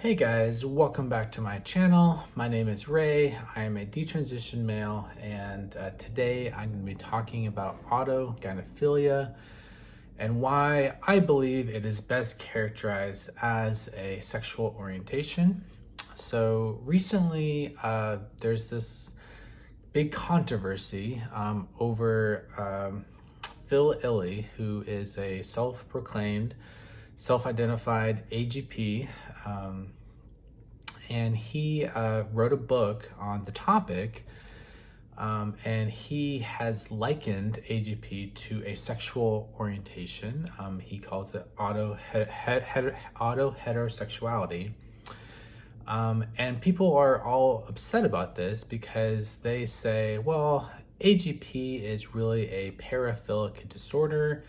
Hey guys, welcome back to my channel. My name is Ray. I am a detransition male, and today I'm going to be talking about autogynephilia and why I believe it is best characterized as a sexual orientation. So recently, there's this big controversy over Phil Illy, who is a self-proclaimed, self-identified AGP. And he wrote a book on the topic, and he has likened AGP to a sexual orientation. He calls it auto-heterosexuality. And people are all upset about this because they say, well, AGP is really a paraphilic disorder.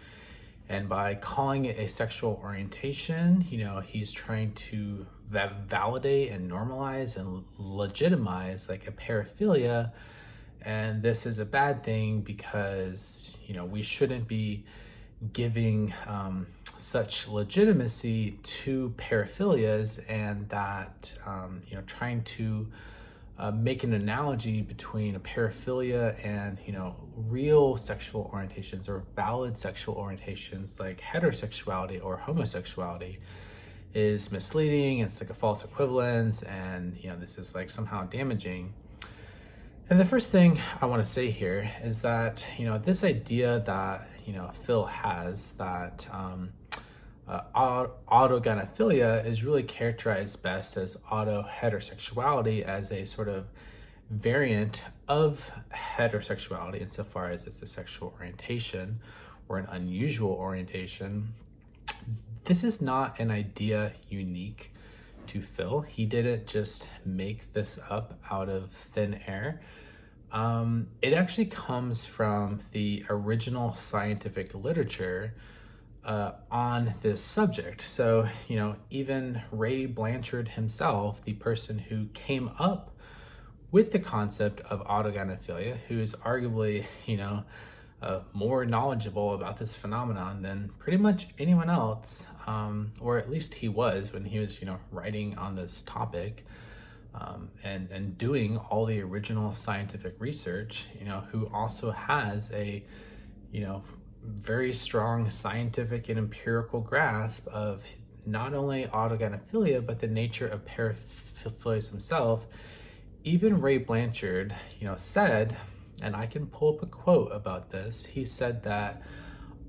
And by calling it a sexual orientation, he's trying to validate and normalize and legitimize like a paraphilia. And this is a bad thing because, we shouldn't be giving such legitimacy to paraphilias, and that, trying to make an analogy between a paraphilia and real sexual orientations or valid sexual orientations like heterosexuality or homosexuality is misleading. It's like a false equivalence, and this is like somehow damaging. And the first thing I want to say here is that this idea that Phil has, that autogynephilia is really characterized best as auto-heterosexuality, as a sort of variant of heterosexuality insofar as it's a sexual orientation or an unusual orientation. This is not an idea unique to Phil. He didn't just make this up out of thin air. It actually comes from the original scientific literature on this subject. So, even Ray Blanchard himself, the person who came up with the concept of autogynephilia, who is arguably, more knowledgeable about this phenomenon than pretty much anyone else, or at least he was when he was, writing on this topic, and doing all the original scientific research, who also has a, very strong scientific and empirical grasp of not only autogynephilia, but the nature of paraphilias himself. Even Ray Blanchard, said, and I can pull up a quote about this, he said that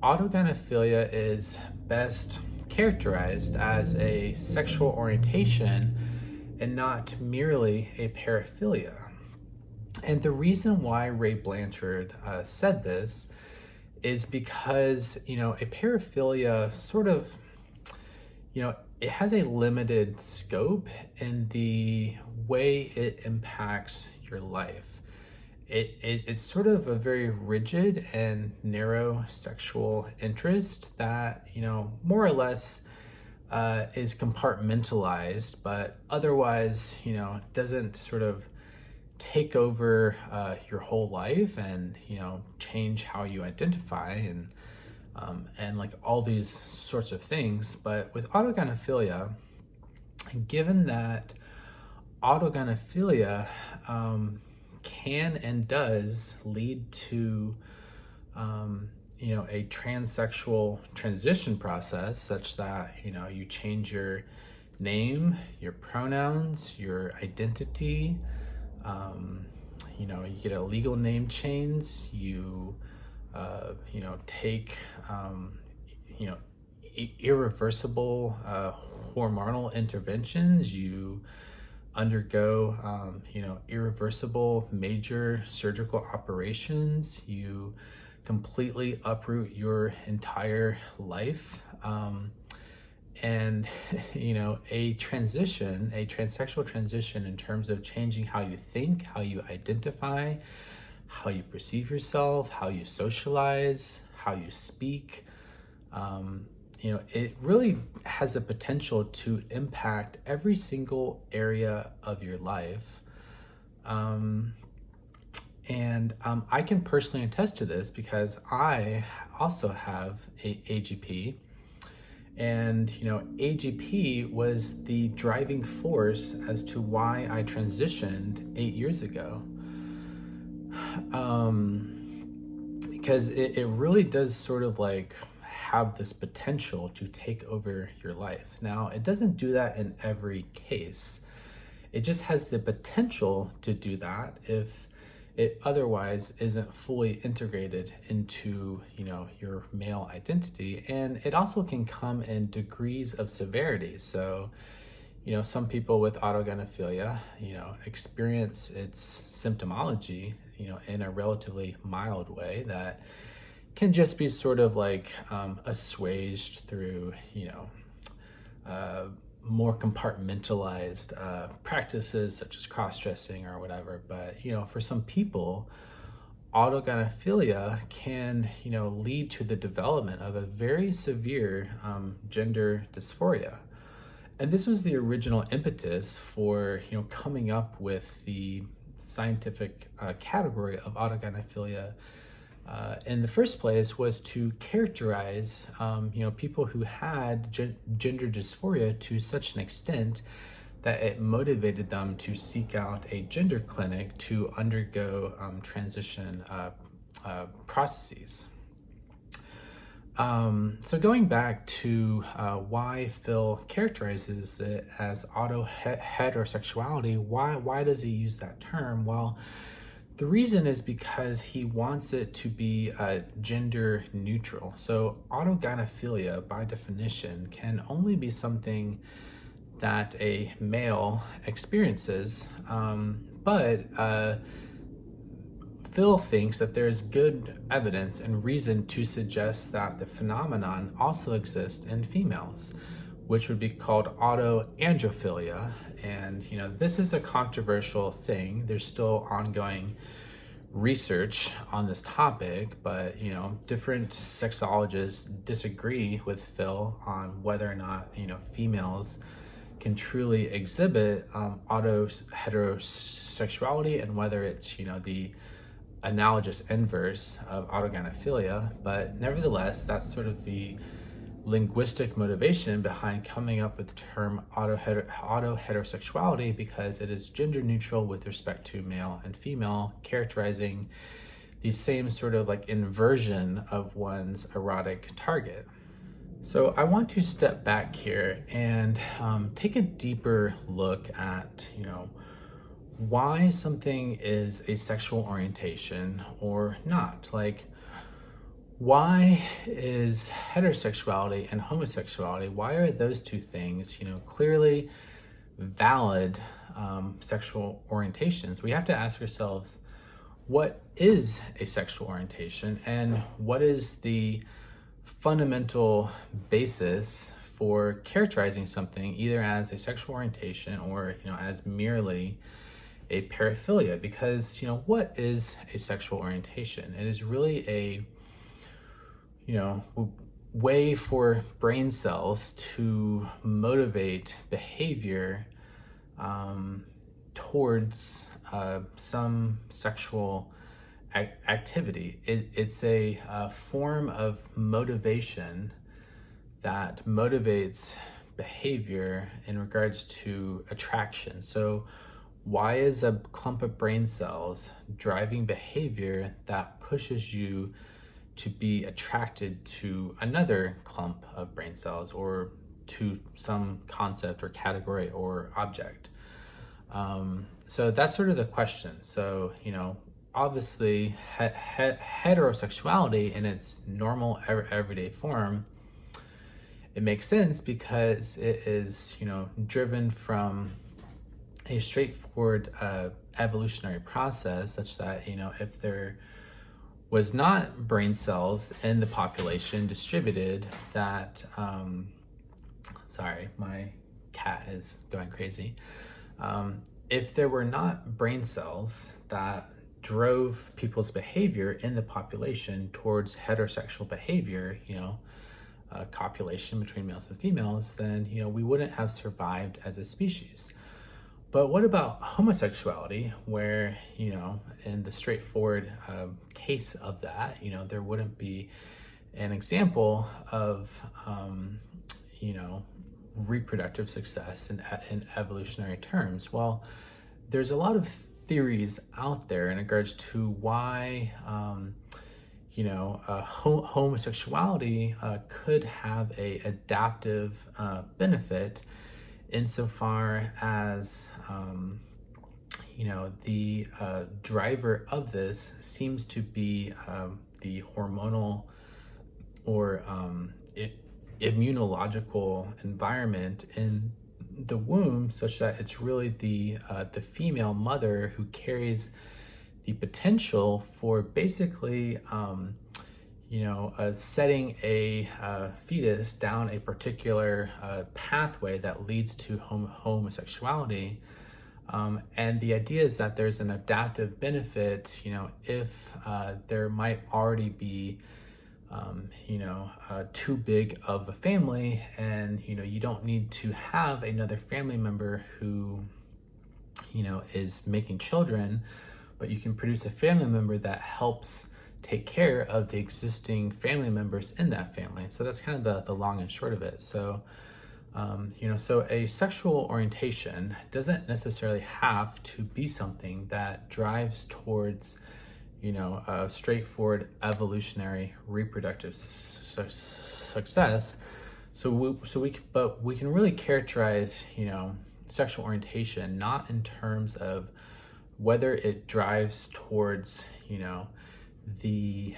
autogynephilia is best characterized as a sexual orientation and not merely a paraphilia. And the reason why Ray Blanchard said this is because, a paraphilia sort of, it has a limited scope in the way it impacts your life. It's sort of a very rigid and narrow sexual interest that, more or less is compartmentalized, but otherwise, doesn't sort of take over your whole life and change how you identify and like all these sorts of things. But with autogynephilia, given that autogynephilia can and does lead to a transsexual transition process, such that you change your name, your pronouns, your identity. You get a legal name change, you take, irreversible hormonal interventions, you undergo, irreversible major surgical operations, you completely uproot your entire life. And a transsexual transition in terms of changing how you think, how you identify, how you perceive yourself, how you socialize, how you speak, it really has the potential to impact every single area of your life. And I can personally attest to this because I also have a AGP. And, AGP was the driving force as to why I transitioned 8 years ago. Because it really does sort of like have this potential to take over your life. Now, it doesn't do that in every case. It just has the potential to do that if it otherwise isn't fully integrated into, your male identity. And it also can come in degrees of severity. So, some people with autogynephilia, experience its symptomology, in a relatively mild way that can just be sort of like assuaged through, more compartmentalized practices such as cross-dressing or whatever. But, for some people, autogynephilia can, lead to the development of a very severe gender dysphoria. And this was the original impetus for, coming up with the scientific category of autogynephilia in the first place, was to characterize, people who had gender dysphoria to such an extent that it motivated them to seek out a gender clinic to undergo transition processes. So going back to why Phil characterizes it as auto-heterosexuality, why does he use that term? Well, the reason is because he wants it to be gender neutral. So autogynephilia, by definition, can only be something that a male experiences, but Phil thinks that there's good evidence and reason to suggest that the phenomenon also exists in females, which would be called autoandrophilia. And, this is a controversial thing. There's still ongoing research on this topic, but, different sexologists disagree with Phil on whether or not, females can truly exhibit auto heterosexuality and whether it's, the analogous inverse of autogynephilia. But nevertheless, that's sort of the linguistic motivation behind coming up with the term auto heterosexuality, because it is gender neutral with respect to male and female, characterizing the same sort of like inversion of one's erotic target. So I want to step back here and take a deeper look at, why something is a sexual orientation or not. Like, why is heterosexuality and homosexuality, why are those two things, clearly valid sexual orientations? We have to ask ourselves, what is a sexual orientation and what is the fundamental basis for characterizing something either as a sexual orientation or, as merely a paraphilia? Because, what is a sexual orientation? It is really a, way for brain cells to motivate behavior towards some sexual activity. It's a form of motivation that motivates behavior in regards to attraction. So why is a clump of brain cells driving behavior that pushes you to be attracted to another clump of brain cells or to some concept or category or object? So that's sort of the question. So, obviously heterosexuality in its normal everyday form, it makes sense because it is, driven from a straightforward evolutionary process such that, if there was not brain cells in the population distributed that, sorry, my cat is going crazy. If there were not brain cells that drove people's behavior in the population towards heterosexual behavior, copulation between males and females, then, we wouldn't have survived as a species. But what about homosexuality, where, in the straightforward case of that, there wouldn't be an example of, reproductive success in evolutionary terms? Well, there's a lot of theories out there in regards to why homosexuality could have a adaptive benefit insofar as the driver of this seems to be the hormonal or immunological environment in the womb, such that it's really the female mother who carries the potential for basically setting a fetus down a particular pathway that leads to homosexuality. And the idea is that there's an adaptive benefit, if there might already be too big of a family, and you don't need to have another family member who is making children, but you can produce a family member that helps take care of the existing family members in that family. So that's kind of the long and short of it. So so a sexual orientation doesn't necessarily have to be something that drives towards a straightforward evolutionary reproductive success. But we can really characterize sexual orientation not in terms of whether it drives towards the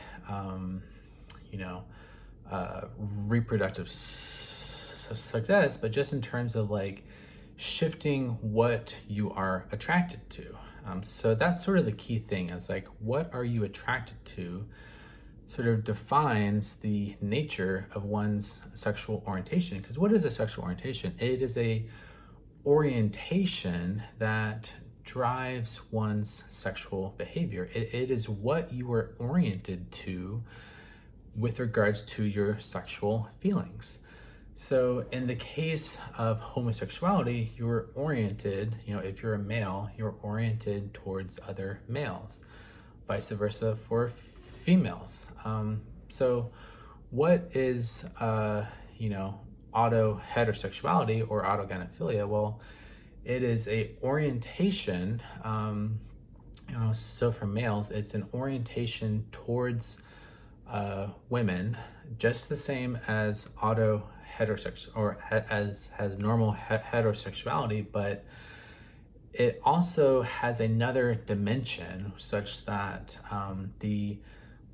reproductive success, but just in terms of like shifting what you are attracted to. So that's sort of the key thing, is like, what are you attracted to sort of defines the nature of one's sexual orientation. Because what is a sexual orientation? It is a orientation that drives one's sexual behavior. It is what you are oriented to with regards to your sexual feelings. So in the case of homosexuality, you're oriented, if you're a male, you're oriented towards other males, vice versa for females. So what is, autoheterosexuality or autogynephilia? Well, it is a orientation, so for males, it's an orientation towards women, just the same as heterosexual or as normal heterosexuality, but it also has another dimension such that the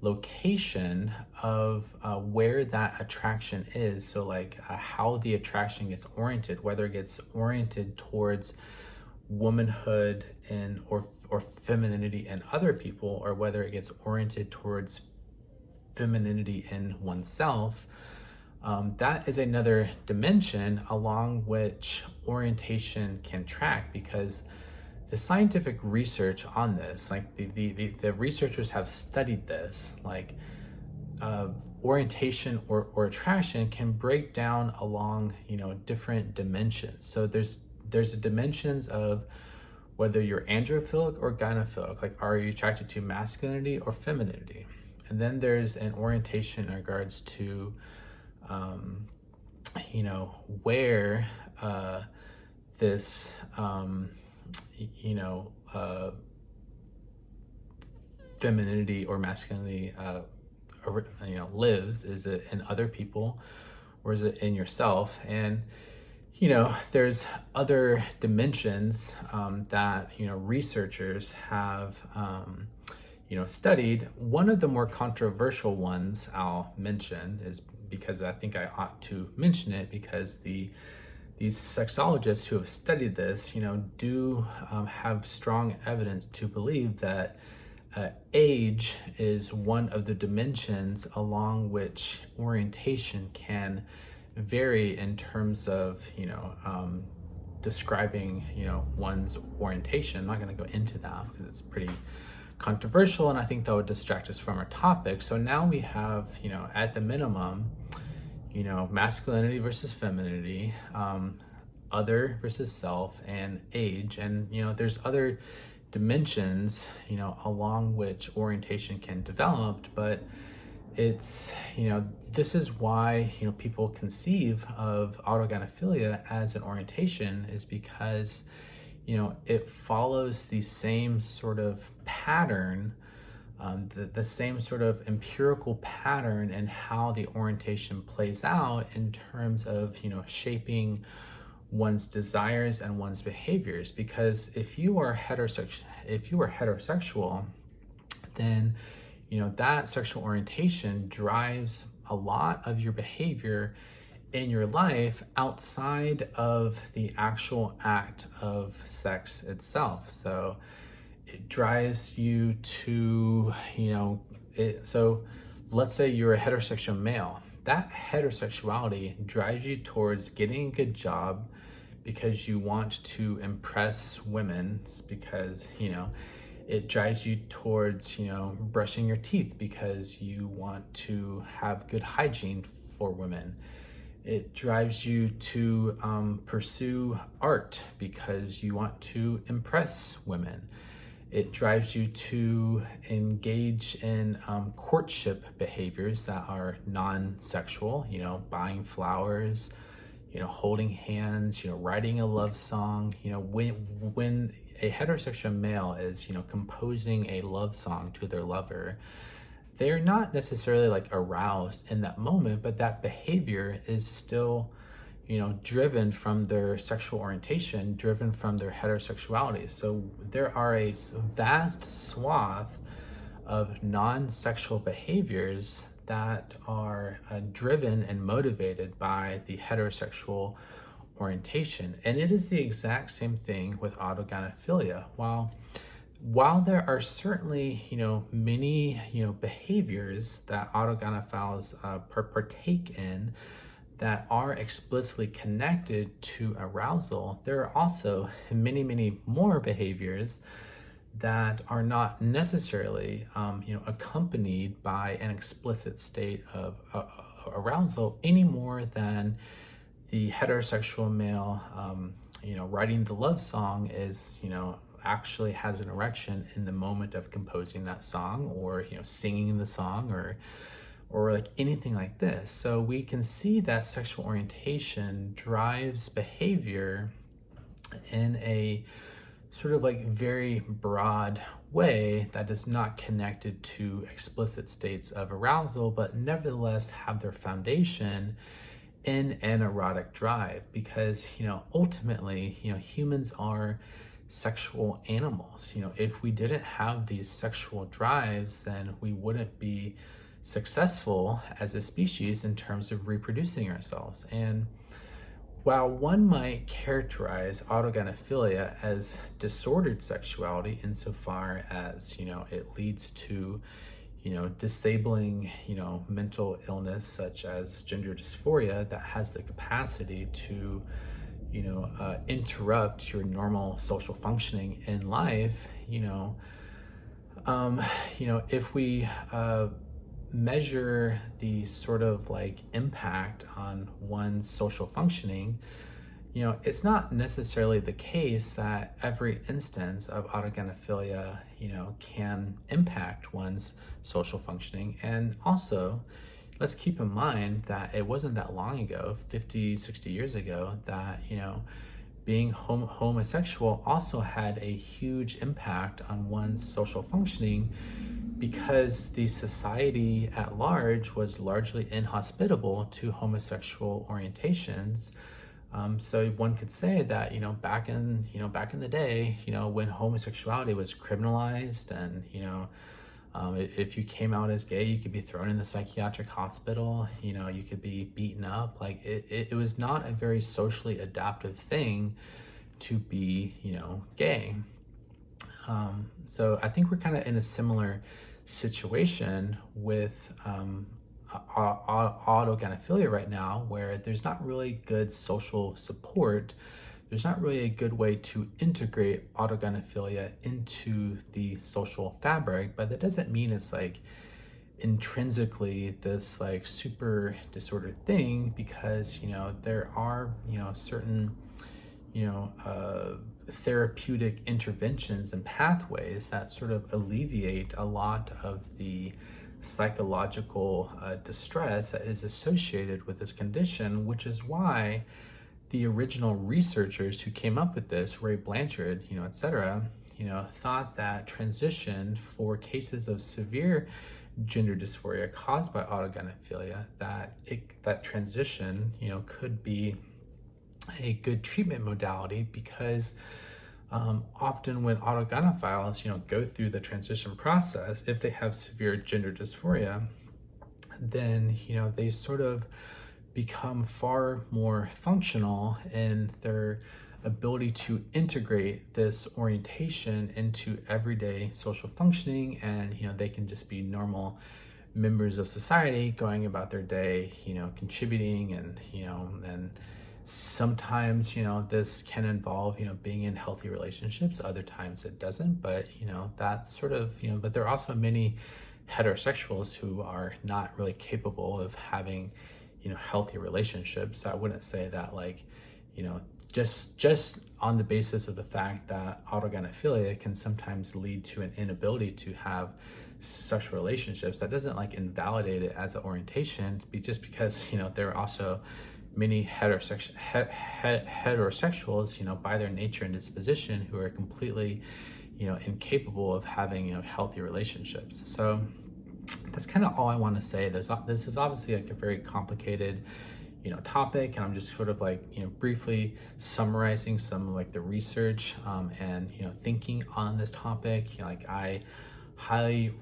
location of where that attraction is, so like how the attraction gets oriented, whether it gets oriented towards womanhood and or femininity in other people, or whether it gets oriented towards femininity in oneself, that is another dimension along which orientation can track, because the scientific research on this, like the researchers have studied this, like orientation or attraction can break down along different dimensions. So there's the dimensions of whether you're androphilic or gynophilic, like are you attracted to masculinity or femininity? And then there's an orientation in regards to where this femininity or masculinity lives. Is it in other people or is it in yourself? And there's other dimensions that researchers have studied. One of the more controversial ones I'll mention is, because I think I ought to mention it, because these sexologists who have studied this, do have strong evidence to believe that age is one of the dimensions along which orientation can vary in terms of, describing, one's orientation. I'm not going to go into that because it's pretty controversial, and I think that would distract us from our topic. So now we have, at the minimum, masculinity versus femininity, other versus self, and age. And, there's other dimensions, along which orientation can develop, but it's, this is why, people conceive of autogynephilia as an orientation, is because, it follows the same sort of pattern, the same sort of empirical pattern in how the orientation plays out in terms of, shaping one's desires and one's behaviors. Because if you are heterosexual, then that sexual orientation drives a lot of your behavior in your life outside of the actual act of sex itself. So it drives you to, so let's say you're a heterosexual male. That heterosexuality drives you towards getting a good job because you want to impress women, because, it drives you towards, brushing your teeth because you want to have good hygiene for women. It drives you to pursue art because you want to impress women. It drives you to engage in courtship behaviors that are non-sexual, buying flowers, holding hands, writing a love song. When a heterosexual male is, composing a love song to their lover, they're not necessarily like aroused in that moment, but that behavior is still, driven from their sexual orientation, driven from their heterosexuality. So there are a vast swath of non-sexual behaviors that are driven and motivated by the heterosexual orientation. And it is the exact same thing with autogynephilia. While there are certainly, many, behaviors that autogynephiles partake in that are explicitly connected to arousal, there are also many, many more behaviors that are not necessarily, accompanied by an explicit state of arousal any more than the heterosexual male, writing the love song is, actually has an erection in the moment of composing that song, or, singing the song, or like anything like this. So we can see that sexual orientation drives behavior in a sort of like very broad way that is not connected to explicit states of arousal, but nevertheless have their foundation in an erotic drive. Because, ultimately, humans are sexual animals. If we didn't have these sexual drives, then we wouldn't be successful as a species in terms of reproducing ourselves. And while one might characterize autogynephilia as disordered sexuality insofar as, it leads to, disabling, mental illness such as gender dysphoria that has the capacity to, interrupt your normal social functioning in life, if we measure the sort of like impact on one's social functioning, it's not necessarily the case that every instance of autogynephilia, can impact one's social functioning. And also, let's keep in mind that it wasn't that long ago, 50, 60 years ago, that, being homosexual also had a huge impact on one's social functioning, because the society at large was largely inhospitable to homosexual orientations. So one could say that, back in the day, when homosexuality was criminalized, and, if you came out as gay, you could be thrown in the psychiatric hospital, you could be beaten up. Like it was not a very socially adaptive thing to be, gay. So I think we're kind of in a similar situation with autogynephilia right now, where there's not really good social support. There's not really a good way to integrate autogynephilia into the social fabric, but that doesn't mean it's like intrinsically this like super disordered thing, because, there are, certain, therapeutic interventions and pathways that sort of alleviate a lot of the psychological distress that is associated with this condition, which is why the original researchers who came up with this, Ray Blanchard, etc., thought that transition for cases of severe gender dysphoria caused by autogynephilia, that transition, could be a good treatment modality, because often when autogynephiles, go through the transition process, if they have severe gender dysphoria, then, they sort of become far more functional in their ability to integrate this orientation into everyday social functioning, and they can just be normal members of society going about their day, contributing, and sometimes this can involve being in healthy relationships, other times it doesn't, but that's sort of but there are also many heterosexuals who are not really capable of having healthy relationships. So I wouldn't say that, like, just on the basis of the fact that autogynephilia can sometimes lead to an inability to have sexual relationships, that doesn't like invalidate it as an orientation, just because there are also many heterosexuals, by their nature and disposition, who are completely incapable of having healthy relationships. So that's kind of all I want to say. This is obviously like a very complicated topic, and I'm just sort of like briefly summarizing some of like the research and thinking on this topic. Like, I highly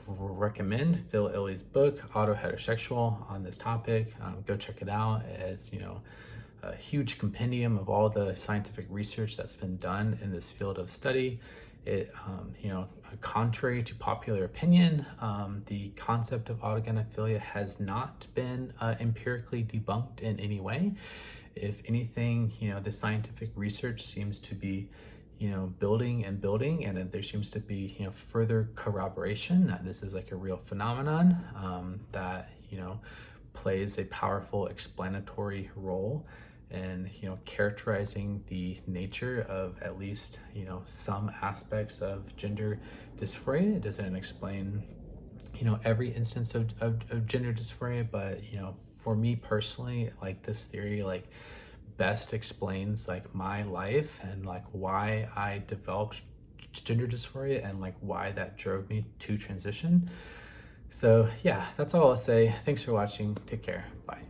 recommend Phil Illy's book Auto Heterosexual on this topic. Go check it out. It's a huge compendium of all the scientific research that's been done in this field of study. It contrary to popular opinion, the concept of autogynephilia has not been empirically debunked in any way. If anything, the scientific research seems to be building and building, and there seems to be further corroboration that this is like a real phenomenon that plays a powerful explanatory role and characterizing the nature of at least some aspects of gender dysphoria. It doesn't explain every instance of gender dysphoria, but for me personally, like, this theory like best explains like my life and like why I developed gender dysphoria and like why that drove me to transition. So yeah, that's all I'll say. Thanks for watching. Take care. Bye.